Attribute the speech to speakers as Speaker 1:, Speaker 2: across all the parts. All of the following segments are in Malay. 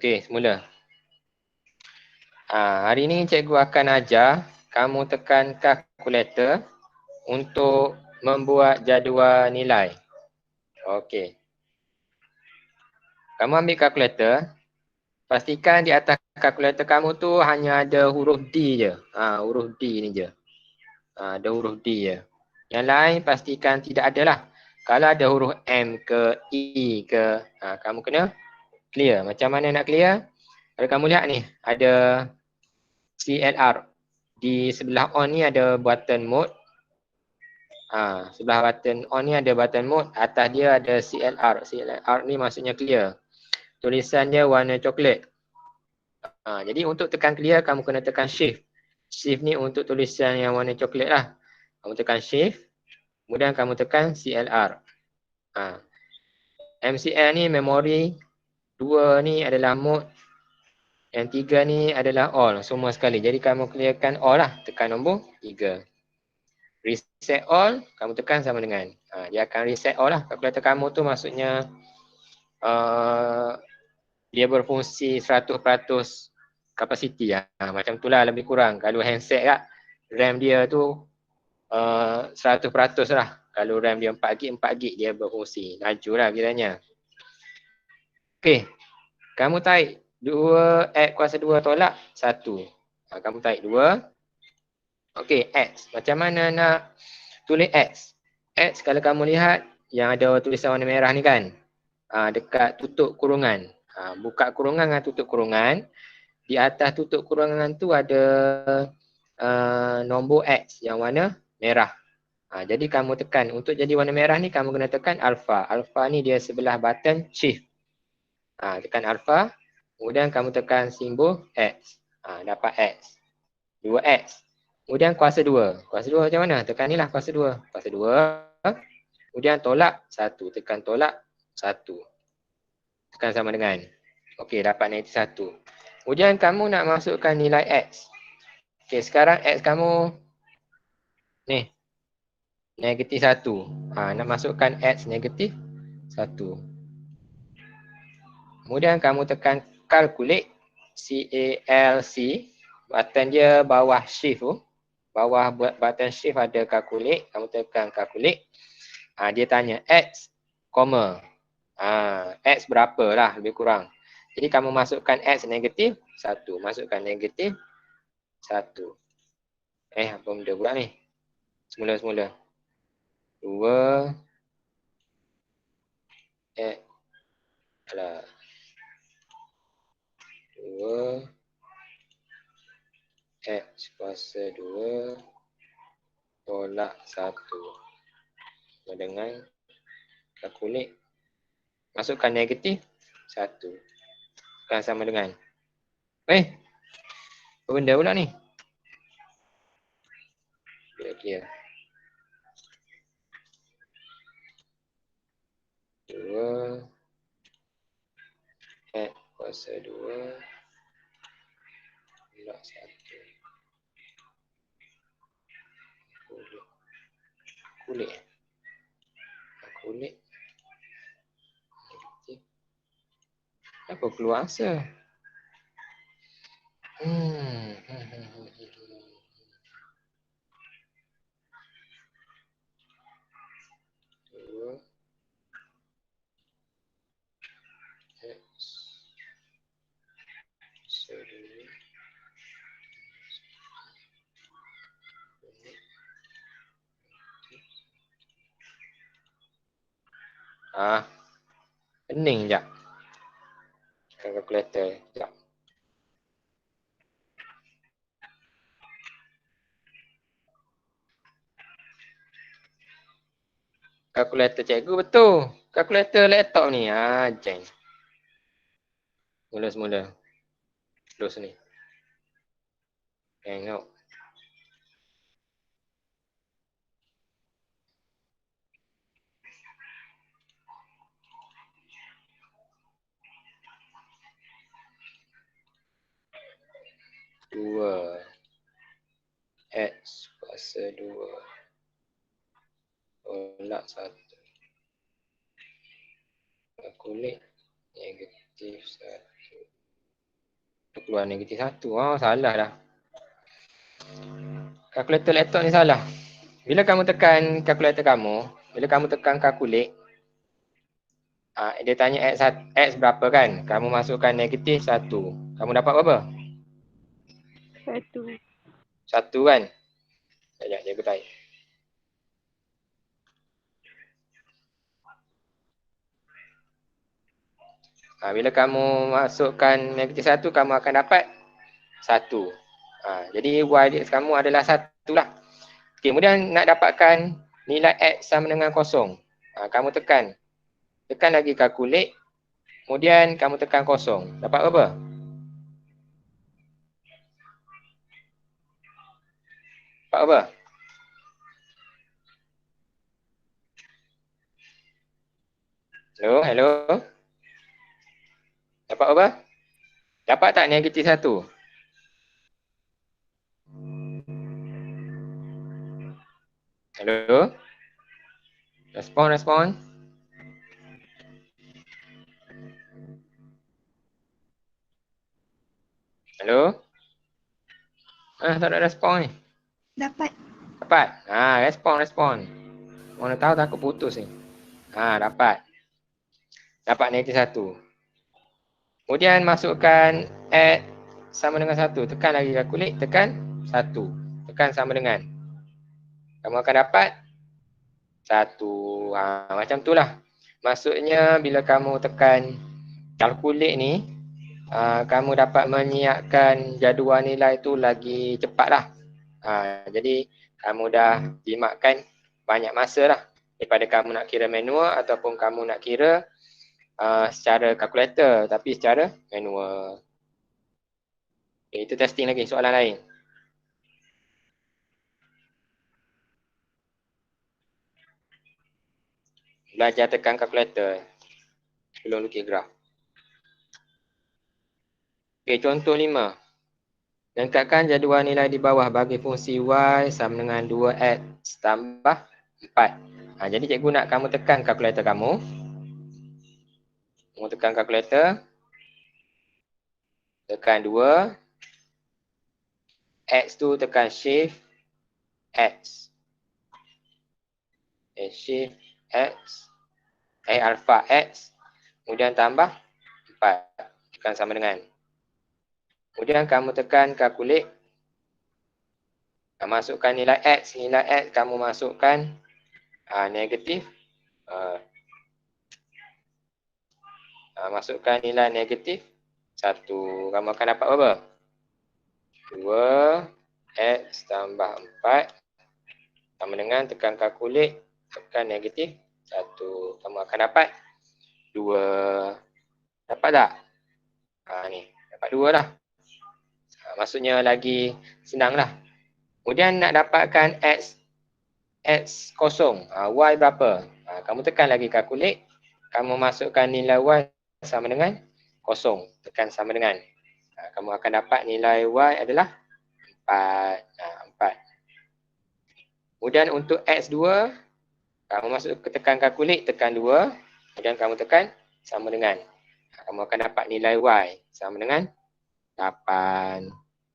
Speaker 1: Okey, semula. Hari ni cikgu akan ajar kamu tekan kalkulator untuk membuat jadual nilai. Okey. Kamu ambil kalkulator, pastikan di atas kalkulator kamu tu hanya ada huruf D je. Huruf D ni je. Ada huruf D je. Yang lain pastikan tidak ada lah. Kalau ada huruf M ke E ke, kamu kena clear. Macam mana nak clear? Kalau kamu lihat ni, ada CLR. Di sebelah on ni ada button mode. Sebelah button on ni ada button mode. Atas dia ada CLR. CLR ni maksudnya clear. Tulisan dia warna coklat. Jadi untuk tekan clear, kamu kena tekan shift. Shift ni untuk tulisan yang warna coklat lah. Kamu tekan shift. Kemudian kamu tekan CLR. MCL ni memori. 2 ni adalah mode. Yang 3 ni adalah all. Semua sekali. Jadi kamu clearkan all lah. Tekan nombor 3. Reset all. Kamu tekan sama dengan. Dia akan reset all lah. Kalkulator kamu tu maksudnya dia berfungsi 100% kapasiti lah. Macam tu lah lebih kurang. Kalau handset lah, RAM dia tu 100% lah. Kalau RAM dia 4GB, 4GB dia berfungsi. Laju lah kiranya. Okey. Kamu tarik 2 X kuasa 2 tolak 1. Kamu tarik 2. Okey, X. Macam mana nak tulis X? X kalau kamu lihat yang ada tulisan warna merah ni kan. Dekat tutup kurungan. Buka kurungan dengan tutup kurungan. Di atas tutup kurungan tu ada nombor X yang warna merah. Jadi kamu tekan. Untuk jadi warna merah ni kamu kena tekan alpha. Alpha ni dia sebelah button shift. Tekan alpha. Kemudian kamu tekan simbol X. Dapat X. 2X. Kemudian kuasa 2. Kuasa 2 macam mana? Tekan ni lah kuasa 2. Kuasa 2. Kemudian tolak 1. Tekan tolak 1. Tekan sama dengan. Okey, dapat negatif 1. Kemudian kamu nak masukkan nilai X. Okey, sekarang X kamu ni. Negatif 1. Nak masukkan X negatif 1. Kemudian kamu tekan calculate. C-A-L-C. Button dia bawah shift tu. Bawah button shift ada calculate. Kamu tekan calculate. Dia tanya X, X berapa lah lebih kurang. Jadi kamu masukkan X negatif 1. Masukkan negatif 1. Apa benda pula ni? Semula-semula. 2 X. Alah. 2 X kuasa 2 tolak 1. Dengan kalkulate. Masukkan negatif 1. Bukan sama dengan. Apa benda pula ni? Clear. 2 X kuasa 2 tolak 1. Kulit. Negatif. Apa keluar asa? Pening jap. Kalkulator jap. Kalkulator cikgu betul. Kalkulator laptop ni. Jeng. Mula-semula. Close ni. Tengok. Dua X kuasa 2 tolak 1. Kalkulate negatif 1. Keluar negatif 1. Oh, salah dah. Kalkulator laptop ni salah. Bila kamu tekan kalkulator kamu, bila kamu tekan kalkulate, dia tanya X berapa kan? Kamu masukkan negatif 1. Kamu dapat berapa?
Speaker 2: 1.
Speaker 1: 1 kan? Sekejap, jaga baik. Bila kamu masukkan negatif 1, kamu akan dapat 1. Jadi Y kamu adalah 1 lah. Okay, kemudian nak dapatkan nilai X sama dengan 0. Kamu tekan lagi calculate. Kemudian kamu tekan 0. Dapat berapa? Dapat apa? Hello? Dapat apa? Dapat tak negatif 1? Hello? Respon. Hello? Tak ada respon ni.
Speaker 2: Dapat.
Speaker 1: Respon. Mana tahu takut putus ni. Dapat. Dapat negatif 1. Kemudian masukkan X sama dengan 1. Tekan lagi calculate, tekan 1. Tekan sama dengan. Kamu akan dapat 1. Macam tu lah. Maksudnya bila kamu tekan calculate ni, kamu dapat menyiapkan jadual nilai tu lagi cepat lah. Jadi kamu dah jimatkan banyak masa lah daripada kamu nak kira manual ataupun kamu nak kira secara kalkulator tapi secara manual. Okay, itu testing lagi, soalan lain. Belajar tekan kalkulator sebelum lukis graf. Okay, contoh 5. Lengkapkan jadual nilai di bawah bagi fungsi Y sama dengan 2X tambah 4. Jadi cikgu nak kamu tekan kalkulator kamu. Kamu tekan kalkulator. Tekan 2. X tu tekan shift X. Shift X. Alpha X. Kemudian tambah 4. Tekan sama dengan. Kemudian kamu tekan calculate. Masukkan nilai X. Nilai X kamu masukkan negatif. Masukkan nilai negatif 1. Kamu akan dapat berapa? 2X tambah 4 sama dengan tekan calculate, tekan negatif 1. Kamu akan dapat 2. Dapat tak? Ni, dapat 2 lah. Maksudnya lagi senang lah. Kemudian nak dapatkan X kosong. Y berapa? Kamu tekan lagi calculate. Kamu masukkan nilai Y sama dengan 0. Tekan sama dengan. Kamu akan dapat nilai Y adalah 4. 4. Kemudian untuk X2, kamu masuk tekan calculate, tekan 2. Kemudian kamu tekan sama dengan. Kamu akan dapat nilai Y sama dengan 8.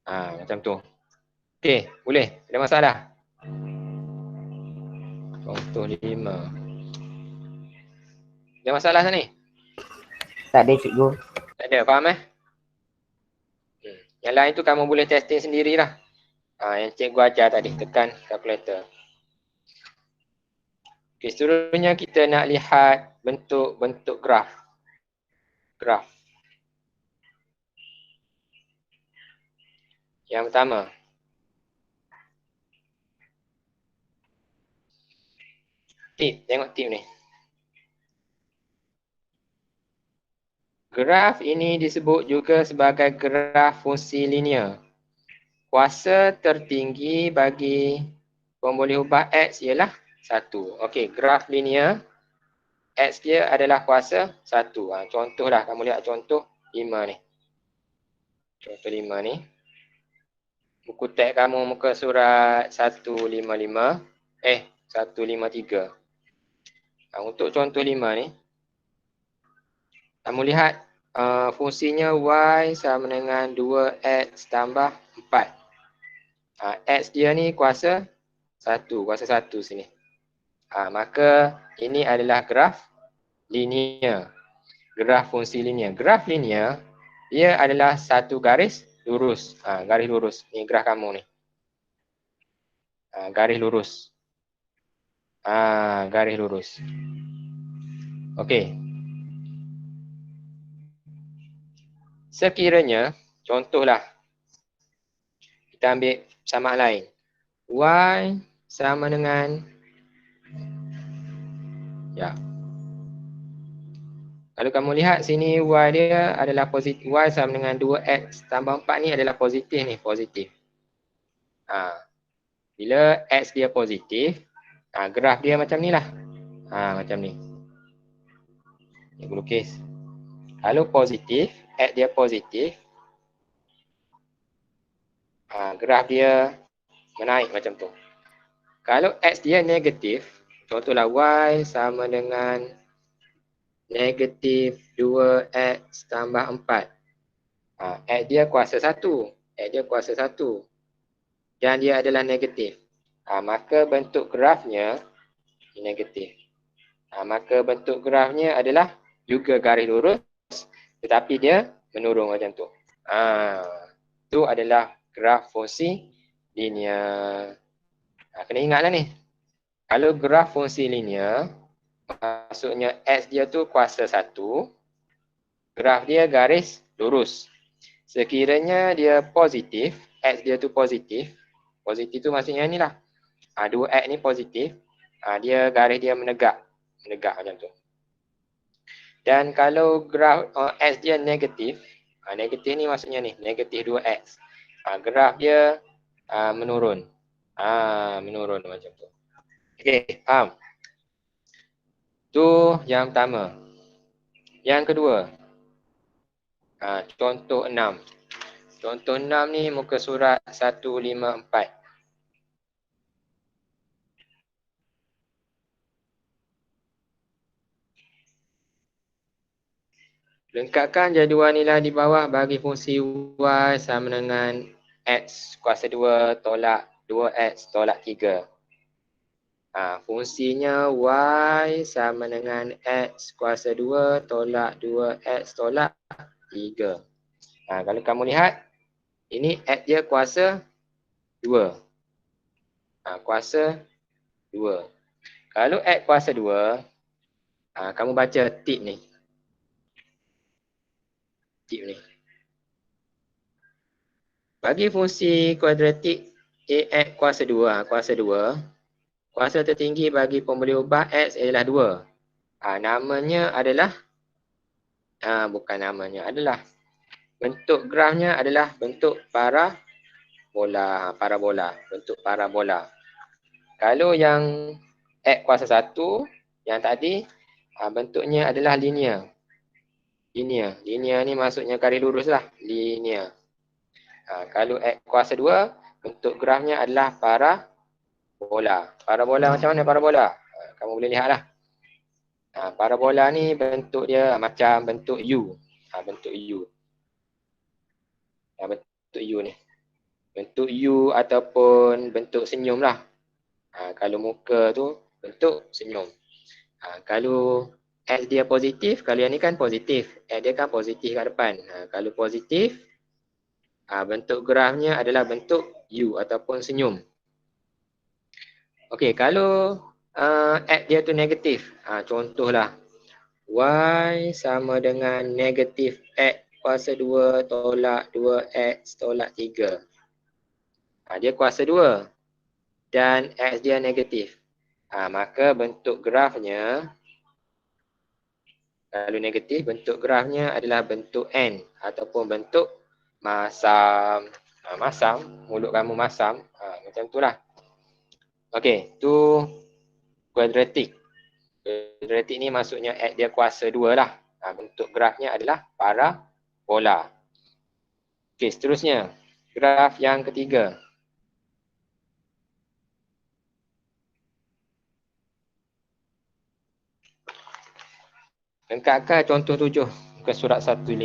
Speaker 1: Macam tu. Okey, boleh? Ada masalah? Contoh 5. Ada masalah sana ni?
Speaker 3: Tak ada cikgu.
Speaker 1: Tak ada, faham Yang lain tu kamu boleh testing sendirilah. Yang cikgu ajar tadi, tekan kalkulator. Okey, seterusnya kita nak lihat bentuk-bentuk graf. Yang pertama. Tengok tip ni. Graf ini disebut juga sebagai graf fungsi linear. Kuasa tertinggi bagi pemboleh ubah X ialah 1. Okey, graf linear. X dia adalah kuasa 1. Contoh dah, kamu lihat contoh 5 ni. Contoh 5 ni. Buku teks kamu muka surat 155. 153. Untuk contoh 5 ni. Kamu lihat fungsinya y sama dengan 2x tambah 4. X dia ni kuasa 1, kuasa 1 sini. Maka ini adalah graf linear. Graf fungsi linear. Graf linear, dia adalah satu garis lurus. Garis lurus. Ni graf kamu ni. Garis lurus. Garis lurus. Okey. Sekiranya, contohlah, kita ambil samaan lain. Y sama dengan, ya. Kalau kamu lihat sini Y dia adalah positif. Y sama dengan 2X tambah 4 ni adalah positif ni. Positif. Bila X dia positif, graf dia macam ni lah. Macam ni. Cikgu lukis. Kalau positif, X dia positif, graf dia menaik macam tu. Kalau X dia negatif, contohlah Y sama dengan negatif 2X tambah 4. X dia kuasa 1. X dia kuasa 1. Dan dia adalah negatif. Maka bentuk grafnya negatif. Maka bentuk grafnya adalah juga garis lurus, tetapi dia menurun macam tu. Itu adalah graf fungsi linear. Kena ingatlah ni. Kalau graf fungsi linear, maksudnya X dia tu kuasa 1, graf dia garis lurus. Sekiranya dia positif, X dia tu positif, positif tu maksudnya ni lah. 2X ni positif, dia garis dia menegak macam tu. Dan kalau graf X dia negatif, negatif ni maksudnya ni, negatif 2X. Graf dia menurun. Menurun macam tu. Okey, faham? Tu yang pertama. Yang kedua, contoh 6. Contoh 6 ni muka surat 154. Lengkapkan jadual nilai di bawah bagi fungsi Y sama dengan X kuasa 2 tolak 2X tolak 3. Fungsinya Y sama dengan X kuasa 2 tolak 2X tolak 3. Kalau kamu lihat, ini X dia kuasa 2. Kuasa 2. Kalau X kuasa 2, kamu baca tip ni. Tip ni. Bagi fungsi kuadratik AX kuasa 2, kuasa tertinggi bagi pemberi ubah X ialah 2. Namanya adalah, bukan namanya, adalah bentuk grafnya adalah bentuk parabola. Bentuk parabola. Kalau yang X kuasa 1, yang tadi, bentuknya adalah linear. Linear ni maksudnya garis lurus lah. Linear. Kalau X kuasa 2, bentuk grafnya adalah parabola. Parabola macam mana parabola? Kamu boleh lihat lah. Parabola ni bentuk dia macam bentuk U. Bentuk U. Bentuk U ni. Bentuk U ataupun bentuk senyum lah. Kalau muka tu bentuk senyum. Kalau X dia positif, kalau yang ni kan positif. X dia kan positif kat depan. Kalau positif, bentuk grafnya adalah bentuk U ataupun senyum. Okey, kalau X dia tu negatif. Contohlah, Y sama dengan negatif X kuasa 2 tolak 2X tolak 3. Dia kuasa 2 dan X dia negatif. Maka bentuk grafnya, kalau negatif, bentuk grafnya adalah bentuk N ataupun bentuk masam. Masam, mulut kamu masam. Macam tu lah. Okey, tu kuadratik. Kuadratik ni maksudnya X dia kuasa 2 lah. Bentuk grafnya adalah parabola. Okey, seterusnya. Graf yang ketiga. Lengkapkan contoh 7. Muka surat 155.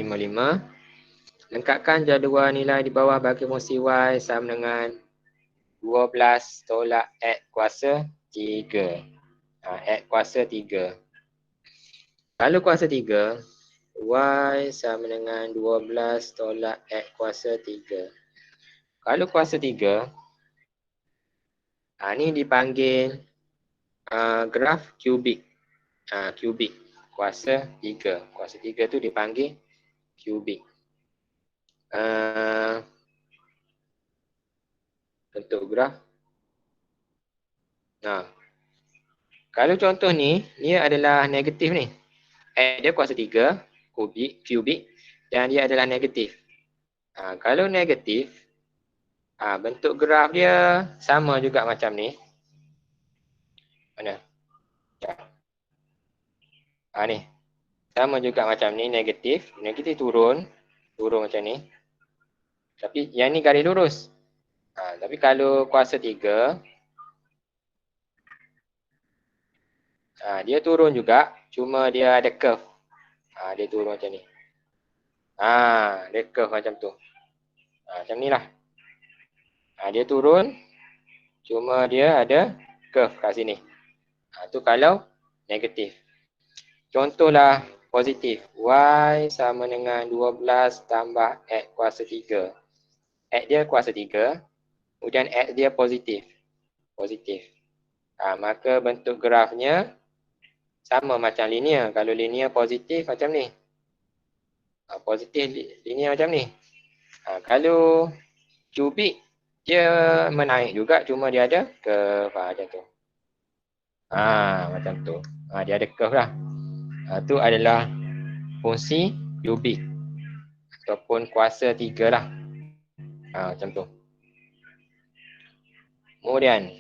Speaker 1: Lengkapkan jadual nilai di bawah bagi fungsi y sama dengan 12 tolak X kuasa 3. X kuasa 3. Kalau kuasa 3, y sama dengan 12 tolak X kuasa 3. Kalau kuasa 3, ni dipanggil graf kubik. Kubik. Kuasa 3. Kuasa 3 tu dipanggil kubik. Bentuk graf. Kalau contoh ni, dia adalah negatif ni. Dia kuasa 3, kubik, dan dia adalah negatif. Kalau negatif, bentuk graf dia sama juga macam ni. Mana? Ni. Sama juga macam ni, negatif. Negatif turun. Turun macam ni. Tapi yang ni garis lurus. Tapi kalau kuasa 3, dia turun juga. Cuma dia ada curve. Dia turun macam ni. Dia curve macam tu. Macam ni lah. Dia turun. Cuma dia ada curve kat sini. Tu kalau negatif. Contohlah positif. Y sama dengan 12 tambah X kuasa 3. X dia kuasa 3. Kemudian X dia positif. Positif. Maka bentuk grafnya sama macam linear. Kalau linear positif macam ni. Positif linear macam ni. Kalau kubik, dia menaik juga. Cuma dia ada curve macam tu. Macam tu. Dia ada curve lah. Tu adalah fungsi kubik. Ataupun kuasa 3 lah. Macam tu. Kemudian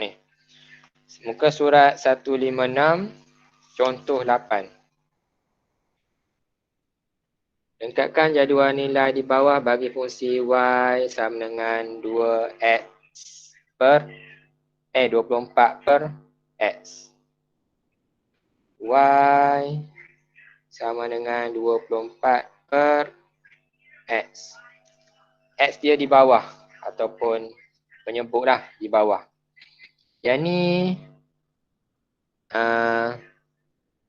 Speaker 1: ni. Muka surat 156 contoh 8. Lengkapkan jadual nilai di bawah bagi fungsi y sama dengan 2x per 24 per x. Y sama dengan 24 per x. X dia di bawah ataupun penyebutlah di bawah. Yang ni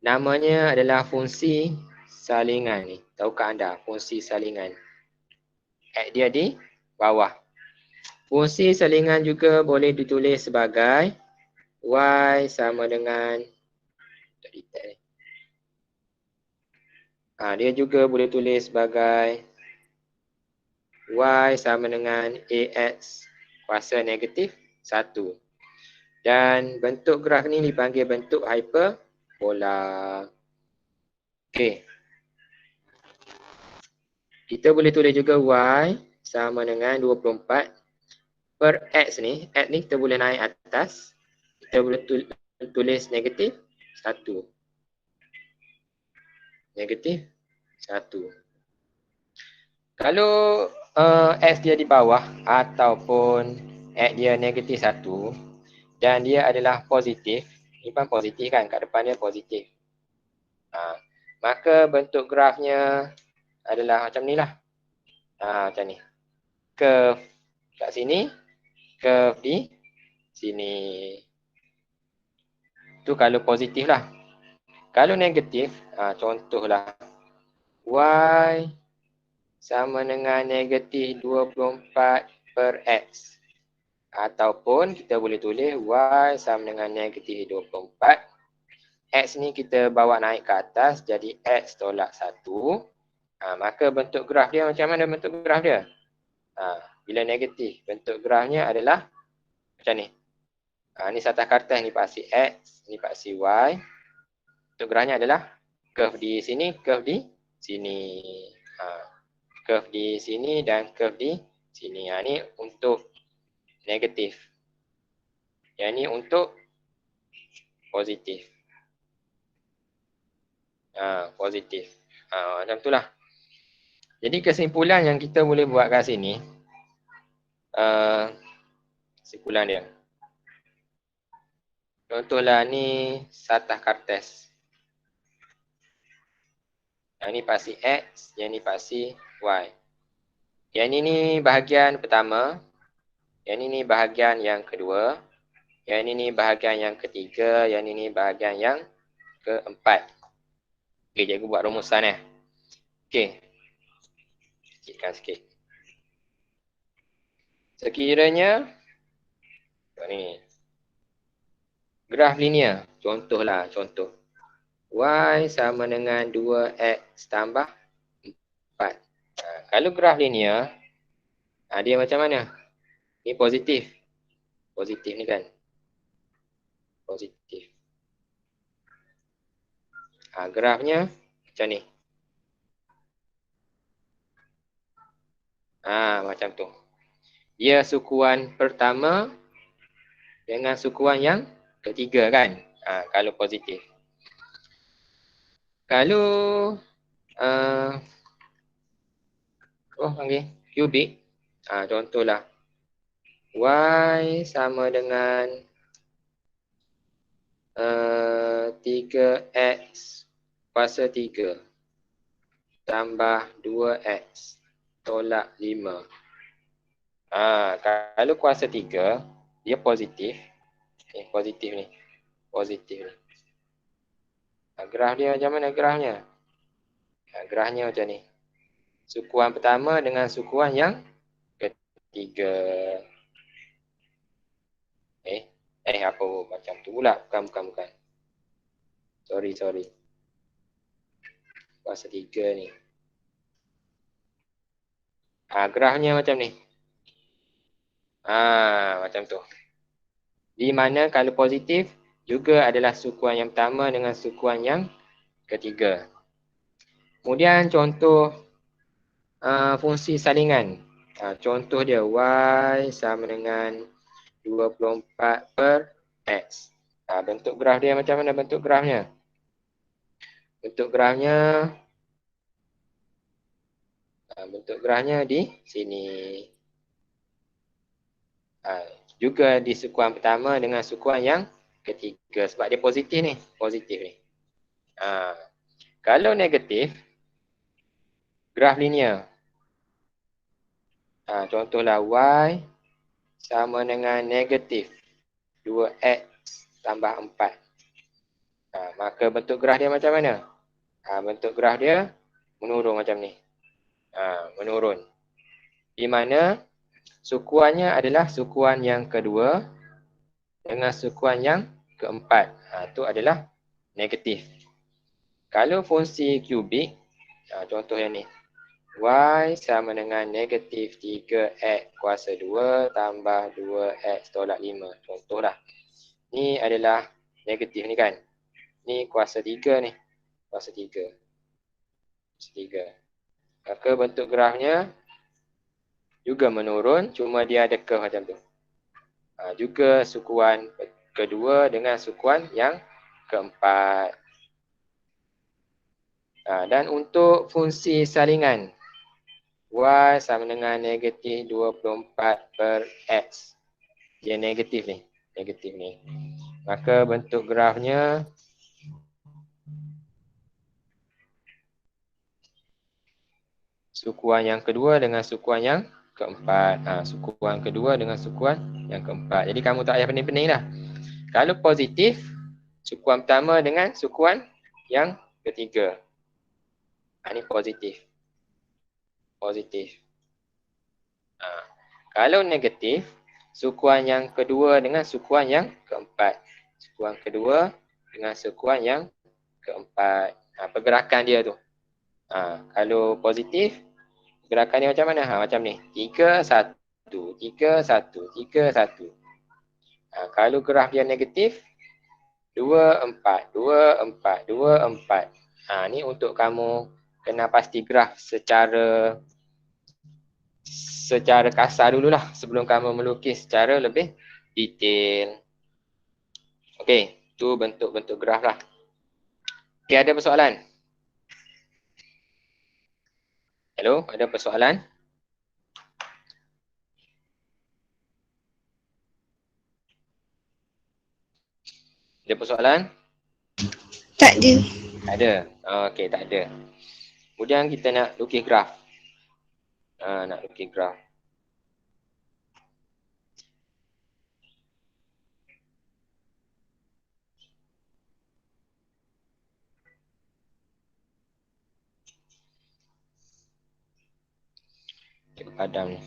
Speaker 1: namanya adalah fungsi salingan ni. Tahukah anda fungsi salingan? X dia di bawah. Fungsi salingan juga boleh ditulis sebagai y sama dengan dia juga boleh tulis sebagai y sama dengan ax kuasa negatif 1. Dan bentuk graf ni dipanggil bentuk hyperbola. Okey. Kita boleh tulis juga y sama dengan 24 per x ni. X ni kita boleh naik atas. Kita boleh tulis negatif 1. Negatif 1. Kalau x dia di bawah ataupun x dia negatif 1 dan dia adalah positif, ni pun positif kan, kat depan dia positif. Maka bentuk grafnya adalah macam ni lah. Macam ni. Curve kat sini, curve di sini. Tu kalau positif lah. Kalau negatif, contohlah y sama dengan negatif 24 per x. Ataupun kita boleh tulis y sama dengan negatif 24. X ni kita bawa naik ke atas jadi x tolak 1. Maka bentuk graf dia macam mana bentuk graf dia? Bila negatif, bentuk grafnya adalah macam ni. Ni atas kertas, ni paksi x, ni paksi y. Bentuk grafnya adalah curve di sini, curve di sini. Curve di sini dan curve di sini. Ni untuk negatif. Yang ni untuk positif. Positif. Macam itulah. Jadi kesimpulan yang kita boleh buat kat sini, Simpulan dia. Contohlah ni satah kartes. Yang ni pasti X, yang ni pasti Y. Yang ni bahagian pertama. Yang ni bahagian yang kedua. Yang ni bahagian yang ketiga. Yang ni bahagian yang keempat. Okey, cikgu buat rumusan . Okey. Kecilkan sikit. Sekiranya ni graf linear. Contohlah, contoh. Y sama dengan 2X tambah 4. Kalau graf linear, dia macam mana? Ni positif. Positif ni kan. Positif. Grafnya macam ni. Macam tu. Dia sukuan pertama dengan sukuan yang ketiga kan. Kalau positif. Kalau panggil kubik. Contohlah. Y sama dengan 3X kuasa 3 tambah 2X tolak 5. Kalau kuasa 3, dia positif. Positif ni. Positif ni. Graf dia macam mana grafnya? Grafnya macam ni. Sukuan pertama dengan sukuan yang ketiga. Apa macam tu pula? Bukan. Sorry. Kuasa 3 ni. Grafnya macam ni. Macam tu. Di mana kalau positif juga adalah sukuan yang pertama dengan sukuan yang ketiga. Kemudian contoh fungsi salingan. Contoh dia Y sama dengan 24 per X. Bentuk graf dia macam mana bentuk grafnya? Bentuk grafnya di sini. Juga di sukuan pertama dengan sukuan yang ketiga. Sebab dia positif ni. Positif ni. Kalau negatif, graf linear. Contohlah Y sama dengan negatif 2X tambah 4. Maka bentuk graf dia macam mana? Bentuk graf dia menurun macam ni. Menurun. Di mana sukuannya adalah sukuan yang kedua dengan sukuan yang keempat. Itu adalah negatif. Kalau fungsi kubik, contoh yang ni. Y sama dengan negatif 3X kuasa 2 tambah 2X tolak 5. Contohlah. Ni adalah negatif ni kan. Ni kuasa 3 ni. Kuasa 3. Maka bentuk grafnya juga menurun. Cuma dia ada curve macam tu. Juga sukuan kedua dengan sukuan yang keempat. Dan untuk fungsi salingan. Y sama dengan negatif 24 per X. Dia negatif ni. Maka bentuk grafnya sukuan yang kedua dengan sukuan yang keempat. Sukuan kedua dengan sukuan yang keempat. Jadi kamu tak payah pening-pening lah. Kalau positif, sukuan pertama dengan sukuan yang ketiga. Ini positif. Kalau negatif, sukuan yang kedua dengan sukuan yang keempat. Sukuan kedua dengan sukuan yang keempat. Pergerakan dia tu. Kalau positif, gerakan dia macam mana? Macam ni. 3, 1. 3, 1. 3, 1. Kalau graf dia negatif, 2, 4. 2, 4. 2, 4. Ni untuk kamu kena pasti graf secara kasar dululah sebelum kamu melukis secara lebih detail. Okey, tu bentuk-bentuk graf lah. Okey, ada persoalan? Hello, ada persoalan? Ada persoalan?
Speaker 2: Tak ada.
Speaker 1: Tak ada. Okey, tak ada. Kemudian kita nak lukis graf. Nak lukis graf. Cikgu padam ni.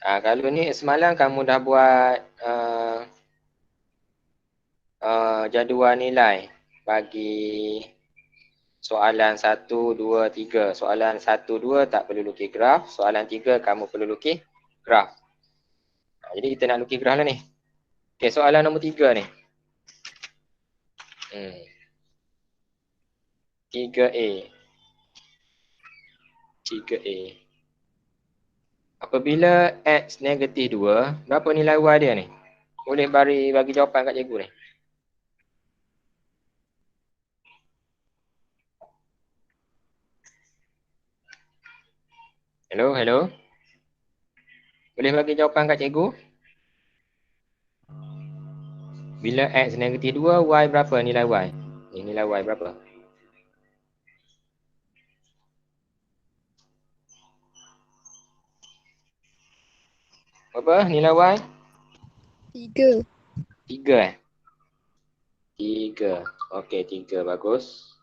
Speaker 1: Kalau ni semalam kamu dah buat jadual nilai bagi soalan 1, 2, 3. Soalan 1, 2 tak perlu lukis graf. Soalan 3 kamu perlu lukis graf. Jadi kita nak lukis graf lah ni. Okey, soalan nombor 3 ni. 3A. 3A. Apabila X negatif 2, berapa nilai Y dia ni? Boleh bagi jawapan kat cikgu ni. Hello. Boleh bagi jawapan kat cikgu? Bila X negatif 2, Y berapa nilai Y? Ni nilai Y berapa? Berapa nilai Y?
Speaker 2: 3.
Speaker 1: 3 3. Okey, 3. Bagus.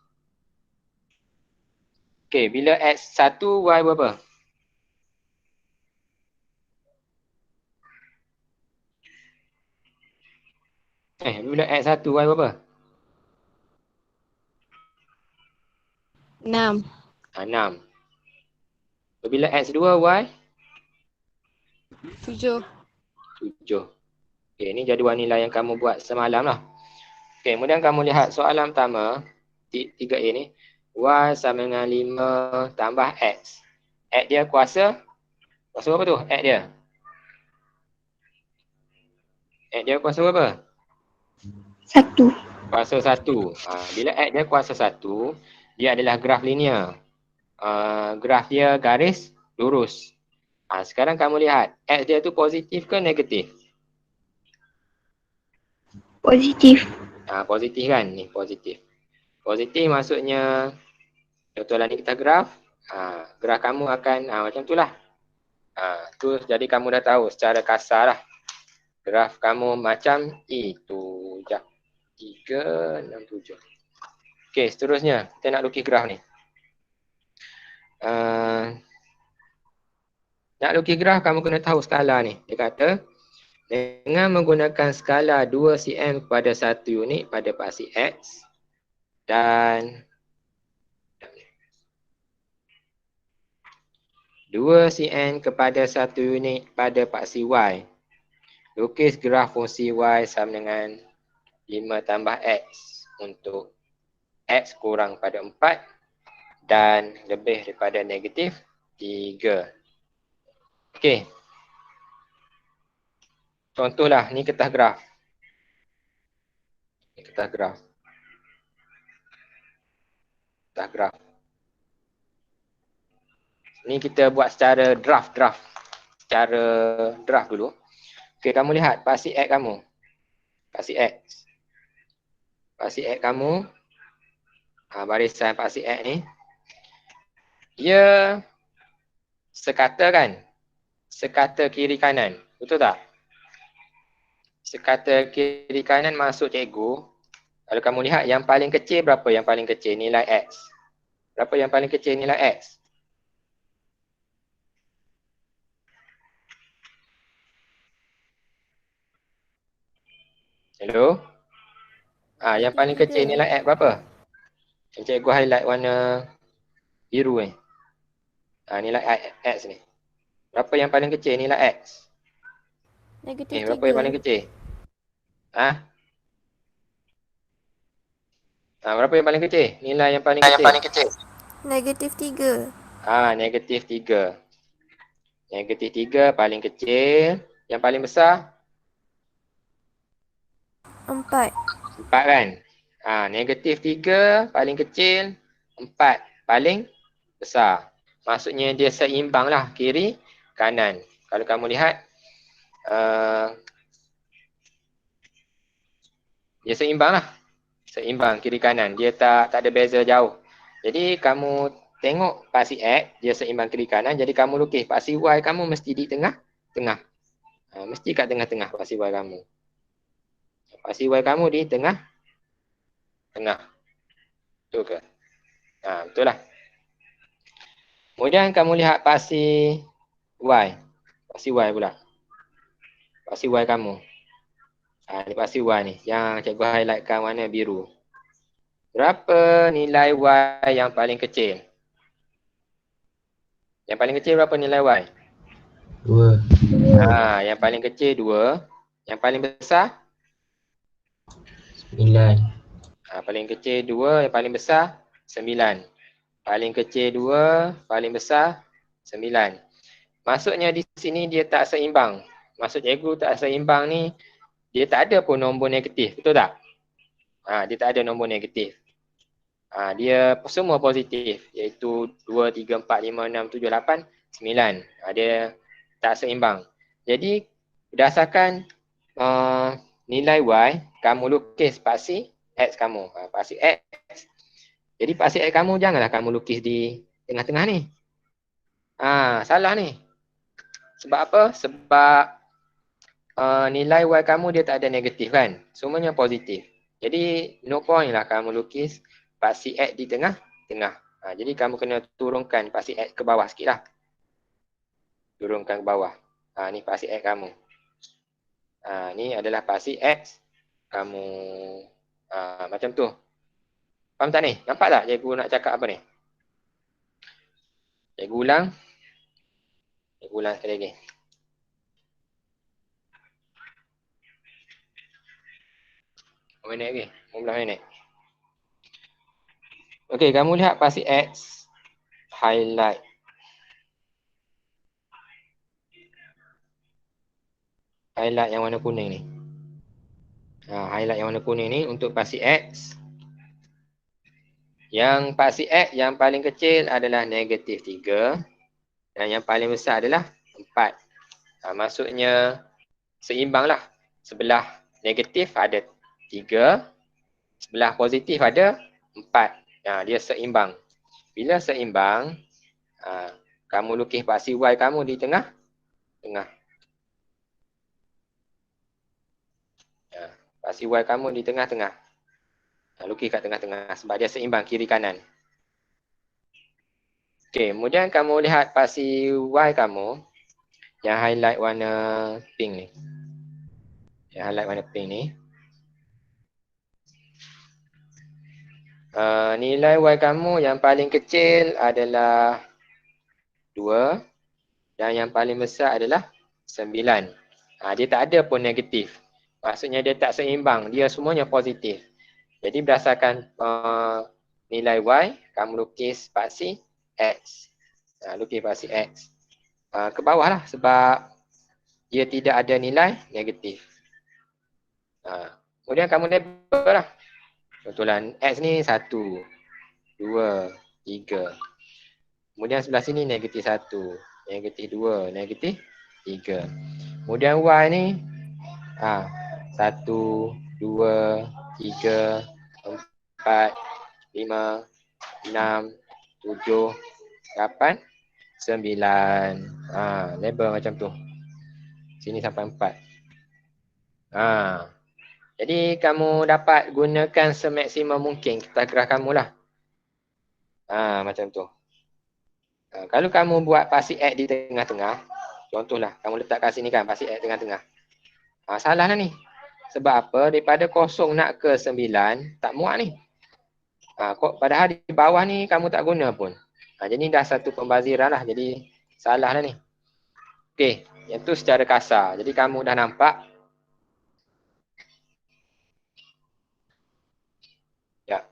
Speaker 1: Okey, bila X 1, Y berapa? Bila X 1, Y berapa?
Speaker 2: 6.
Speaker 1: 6. Bila X 2, Y?
Speaker 2: 7.
Speaker 1: 7. Okey, ni jadual nilai yang kamu buat semalam lah. Okey, kemudian kamu lihat soalan pertama, 3A ni. Y sama dengan 5 tambah X. X dia kuasa berapa tu? X dia. X dia kuasa berapa?
Speaker 2: 1.
Speaker 1: Kuasa 1. Bila X dia kuasa 1, dia adalah graf linear. Graf dia garis lurus. Sekarang kamu lihat, X dia tu positif ke negatif?
Speaker 2: Positif.
Speaker 1: Positif kan? Ni positif. Positif maksudnya, contohlah ni kita graf. Graf kamu akan macam tu lah. Jadi kamu dah tahu secara kasar lah. Graf kamu macam itu. 3, 6, 7. Okey, seterusnya kita nak lukis graf ni. Nak lukis graf kamu kena tahu skala ni. Dia kata dengan menggunakan skala 2 cm kepada 1 unit pada paksi X dan 2 cm kepada 1 unit pada paksi Y. Lukis graf fungsi Y sama dengan 5 tambah X untuk X kurang pada 4 dan lebih daripada negatif 3. Okey. Contohlah, ni kertas graf. Ni kertas graf. Kertas graf. Ni kita buat secara draft. Secara draft dulu. Okey, kamu lihat paksi X kamu. Paksi X. Paksi X kamu. Barisan paksi X ni. Ia sekata kan? Sekata kiri kanan. Betul tak? Sekata kiri kanan masuk cikgu. Kalau kamu lihat yang paling kecil berapa yang paling kecil? Nilai X. Berapa yang paling kecil nilai X? Hello? Yang paling kecil nilai X berapa? Yang cikgu highlight warna biru ni. Nilai X ni. Berapa yang paling kecil nilai X?
Speaker 2: Negatif 3.
Speaker 1: Berapa yang paling kecil? Berapa yang paling kecil? Nilai yang paling kecil?
Speaker 2: Negatif 3.
Speaker 1: Negatif 3. Negatif 3 paling kecil. Yang paling besar?
Speaker 2: 4.
Speaker 1: 4 kan? Negatif 3 paling kecil. 4 paling besar. Maksudnya dia seimbang lah kiri kanan. Kalau kamu lihat dia seimbang lah. Seimbang kiri kanan. Dia tak ada beza jauh. Jadi kamu tengok paksi X dia seimbang kiri kanan. Jadi kamu lukis paksi Y kamu mesti di tengah-tengah. Mesti kat tengah-tengah paksi Y kamu. Paksi Y kamu di tengah. Betul ke? Betul lah. Kemudian kamu lihat paksi Y. Paksi Y pula. Paksi Y kamu. Ni paksi Y ni. Yang cikgu highlightkan warna biru. Berapa nilai Y yang paling kecil? Yang paling kecil berapa nilai Y?
Speaker 4: 2.
Speaker 1: Yang paling kecil 2. Yang paling besar?
Speaker 4: 9.
Speaker 1: Paling kecil 2, yang paling besar 9. Paling kecil 2, paling besar 9. Maksudnya di sini dia tak seimbang. Maksud cikgu tak seimbang ni, dia tak ada pun nombor negatif, betul tak? Dia tak ada nombor negatif. Dia semua positif, iaitu 2, 3, 4, 5, 6, 7, 8, 9. Dia tak seimbang. Jadi berdasarkan nilai Y, kamu lukis paksi X kamu. Paksi X. Jadi paksi X kamu janganlah kamu lukis di tengah-tengah ni. Salah ni. Sebab apa? Sebab nilai Y kamu dia tak ada negatif kan? Semuanya positif. Jadi no point lah kamu lukis paksi X di tengah-tengah. Jadi kamu kena turunkan paksi X ke bawah sikit lah. Turunkan ke bawah. Ni paksi X kamu. Ni adalah paksi X kamu. Macam tu. Faham tak ni? Nampak tak cikgu nak cakap apa ni? Cikgu ulang. Cikgu ulang sekali lagi. Berapa minit lagi? 15 minit. Okey, kamu lihat paksi X. Highlight. Highlight yang warna kuning ni. Highlight yang warna kuning ni untuk paksi X. Yang paksi X yang paling kecil adalah negatif 3. Dan yang paling besar adalah 4. Maksudnya seimbang lah. Sebelah negatif ada 3. Sebelah positif ada 4. Dia seimbang. Bila seimbang, kamu lukis paksi Y kamu di tengah. Paksi Y kamu di tengah-tengah. Lukis kat tengah-tengah sebab dia seimbang kiri kanan. Okey, kemudian kamu lihat paksi Y kamu yang highlight warna pink ni. Yang highlight warna pink ni. Nilai Y kamu yang paling kecil adalah 2 dan yang paling besar adalah 9. Dia tak ada pun negatif. Maksudnya dia tak seimbang, dia semuanya positif. Jadi berdasarkan nilai Y, kamu lukis paksi X. Lukis paksi X. Ke bawah lah sebab dia tidak ada nilai negatif. Kemudian kamu label lah. Contohlah X ni 1, 2, 3. Kemudian sebelah sini negatif 1, negatif 2, negatif 3. Kemudian Y ni 1, 2, 3, 4, 5, 6, 7, 8, 9. Label macam tu. Sini sampai 4. Jadi kamu dapat gunakan semaksimum mungkin kertas gerah kamu lah. Macam tu. Kalau kamu buat paksi X di tengah-tengah, contohlah kamu letak kat sini kan paksi X tengah-tengah. Salah lah ni. Sebab apa? Daripada 0 nak ke 9, tak muat ni. Padahal di bawah ni kamu tak guna pun. Jadi dah satu pembaziran lah. Jadi salah lah ni. Okey, yang tu secara kasar. Jadi kamu dah nampak. Ya.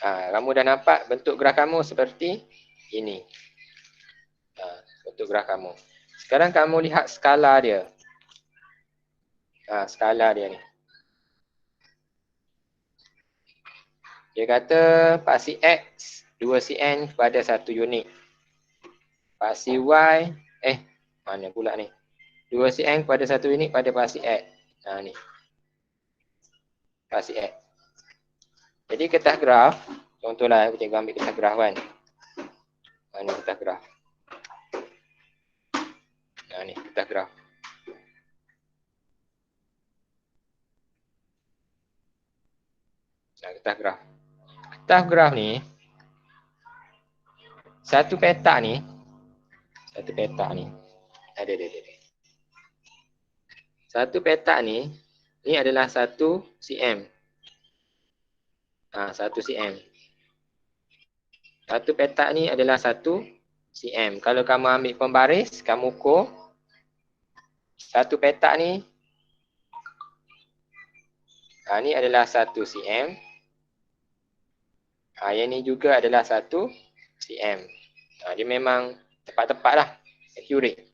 Speaker 1: Kamu dah nampak bentuk gerah kamu seperti ini. Bentuk gerah kamu. Sekarang kamu lihat skala dia. Skala dia ni. Dia kata paksi X 2 cm kepada 1 unit. Paksi Y, mana pula ni? 2 cm kepada 1 unit pada paksi X. Ni. Paksi X. Jadi kertas graf, contohlah aku cikgu ambil kertas graf kan. Ni kertas graf. Ni kertas graf. Kertas graf. Kertas graf ni, satu petak ni, ada. Satu petak ni adalah 1 cm. 1 cm. Satu petak ni adalah 1 cm. Kalau kamu ambil pembaris, kamu ukur satu petak ni, ni adalah 1 cm. Yang ni juga adalah 1 cm. Dia memang tepat-tepat lah. Accurate.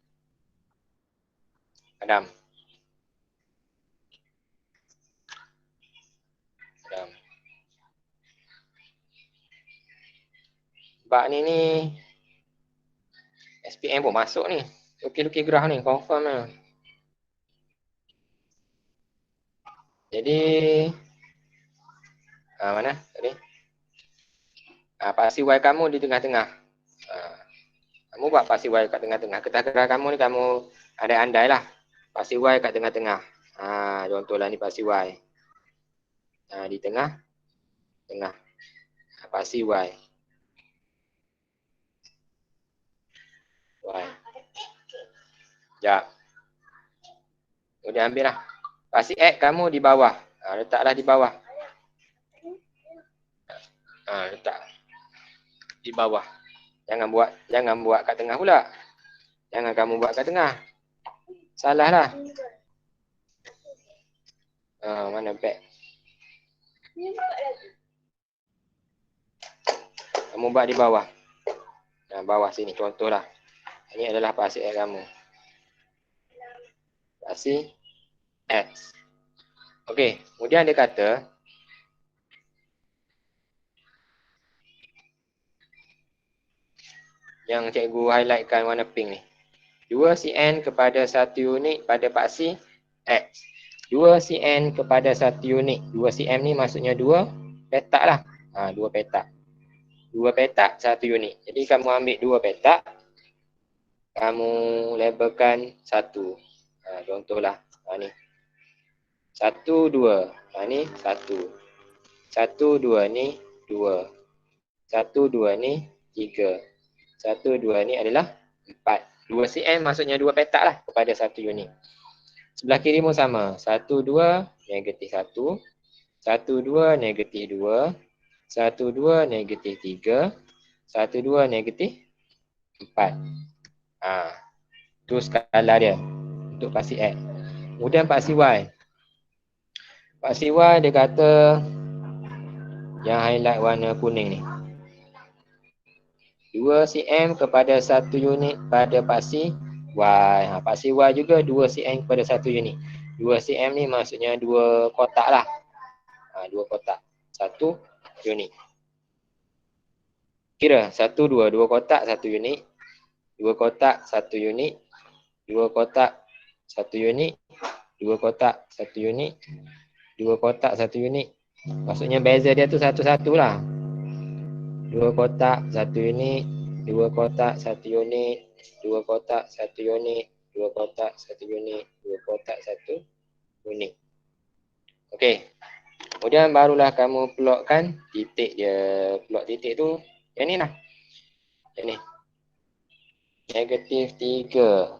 Speaker 1: Adam. Bak ni SPM pun masuk ni. Lukis-lukis graf ni confirm lah. Jadi mana tadi? Paksi Y kamu di tengah-tengah. Kamu buat paksi Y kat tengah-tengah. Kertas graf kamu ni kamu andai-andai lah. Paksi Y kat tengah-tengah. Contohlah ni paksi Y. Di tengah. Paksi Y. Sekejap. Kemudian ambil lah. Paksi X kamu di bawah. Letaklah di bawah. Letak. Di bawah. Jangan buat kat tengah pula. Jangan kamu buat kat tengah. Salah lah. Mana beg? Kamu buat di bawah. Bawah sini contohlah. Ini adalah paksi X kamu. Paksi X. Okey, kemudian dia kata yang cikgu highlightkan warna pink ni. 2 cm kepada 1 unit pada paksi X. 2 cm kepada 1 unit. 2 cm ni maksudnya 2 petak lah. 2 petak. 2 petak 1 unit. Jadi kamu ambil 2 petak. Kamu labelkan 1. Contohlah. Ni. 1, 2. Ni 1. 1, 2 ni 2. 1, 2 ni 3. 1, 2 ni adalah 4. 2 cm maksudnya 2 petak lah kepada 1 unit. Sebelah kiri pun sama. 1, 2, negatif 1. 1, 2, negatif 2. 1, 2, negatif 3. 1, 2, negatif 4. Itu skala dia untuk paksi X. Kemudian paksi Y. Paksi Y dia kata yang highlight warna kuning ni. 2 cm kepada 1 unit pada paksi Y. Paksi Y juga 2 cm kepada 1 unit. 2 cm ni maksudnya 2 kotak lah. 2 kotak. 1 unit. Kira 1, 2. 2 kotak 1 unit. 2 kotak 1 unit. 2 kotak 1 unit. 2 kotak 1 unit. 2 kotak 1 unit. Maksudnya beza dia tu satu-satu lah. 2 kotak 1 unit, 2 kotak 1 unit, 2 kotak 1 unit, 2 kotak 1 unit, 2 kotak 1 unit. Okey. Kemudian barulah kamu plotkan titik dia. Plot titik tu yang ni lah. Yang ni. Negatif 3.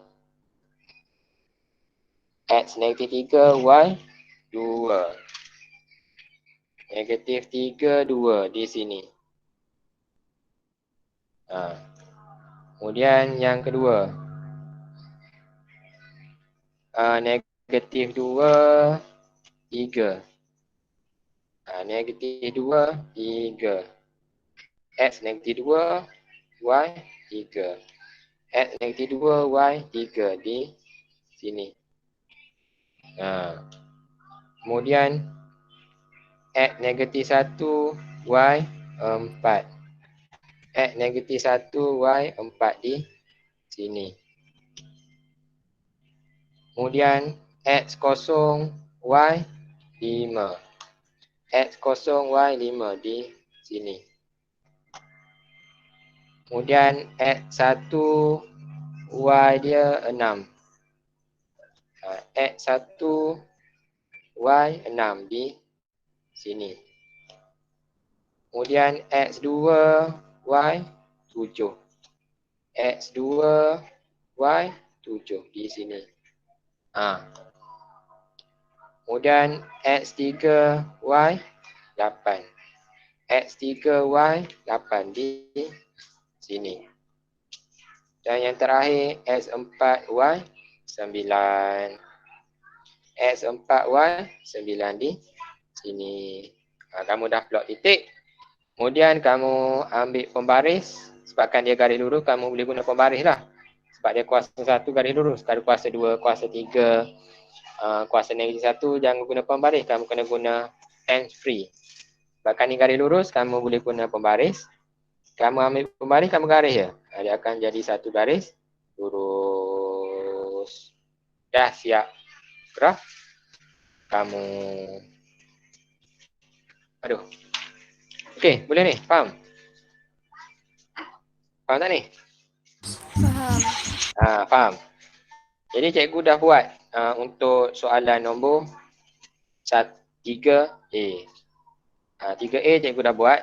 Speaker 1: X negatif 3, Y 2. Negatif 3, 2 di sini. Kemudian yang kedua. Negatif 2, 3. Negatif 2, 3. X negatif 2, Y 3. X negatif 2, Y 3 di sini. Kemudian X negatif 1, Y 4. X negatif 1, Y 4 di sini. Kemudian X kosong, Y 5. X kosong, Y 5 di sini. Kemudian X1, Y dia 6. X1, Y 6 di sini. Kemudian X2, Y 7. X2, Y 7 di sini. Kemudian X3, Y 8. X3, Y 8 di sini. Dan yang terakhir X4, Y 9. X4, Y 9 di sini. Kamu dah plot titik. Kemudian kamu ambil pembaris. Sebabkan dia garis lurus, kamu boleh guna pembaris lah. Sebab dia kuasa 1 garis lurus. Kalau kuasa 2, kuasa 3, kuasa negatif 1, jangan guna pembaris. Kamu kena guna hands free. Sebabkan ni garis lurus, kamu boleh guna pembaris. Kamu ambil pembaris, kamu garis je. Dia akan jadi satu garis lurus. Dah siap graf. Kamu okey, boleh ni? Faham? Faham tak ni?
Speaker 2: Faham.
Speaker 1: Faham. Jadi cikgu dah buat untuk soalan nombor 3A. 3A cikgu dah buat.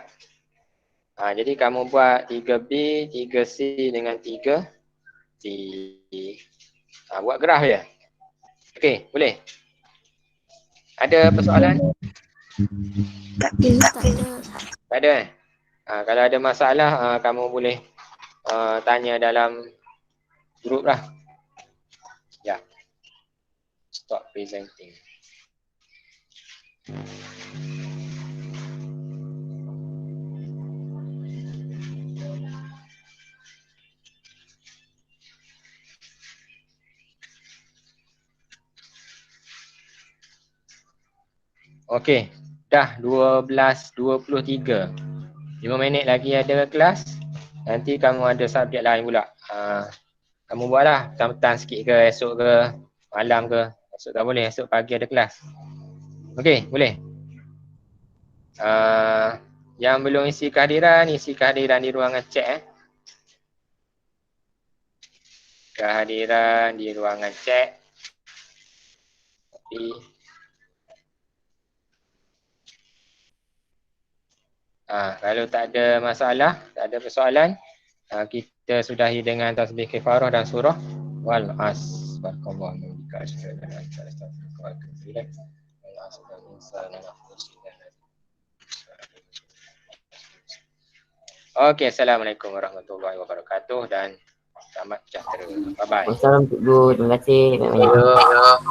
Speaker 1: Jadi kamu buat 3B, 3C dengan 3D. Buat graf je. Okey, boleh? Ada persoalan?
Speaker 2: Tak ada.
Speaker 1: Tak ada eh? Kalau ada masalah, kamu boleh tanya dalam grup lah. Ya. Stop presenting. Okey, dah 12.23. 5 minit lagi ada kelas. Nanti kamu ada subjek lain pula. Kamu buatlah petang-petang sikit ke, esok ke, malam ke. Esok tak boleh, esok pagi ada kelas. Okey, boleh. Yang belum isi kehadiran di ruangan chat. Kehadiran di ruangan chat. Kalau tak ada masalah, tak ada persoalan, kita sudahi dengan tasbih kifarah dan surah wal as. Barakallahu bika asyhadu an la ilaha illallah wa atubu ilaik. Okey, assalamualaikum warahmatullahi wabarakatuh dan selamat sejahtera. Bye bye.
Speaker 3: Assalamualaikum cikgu. Terima kasih.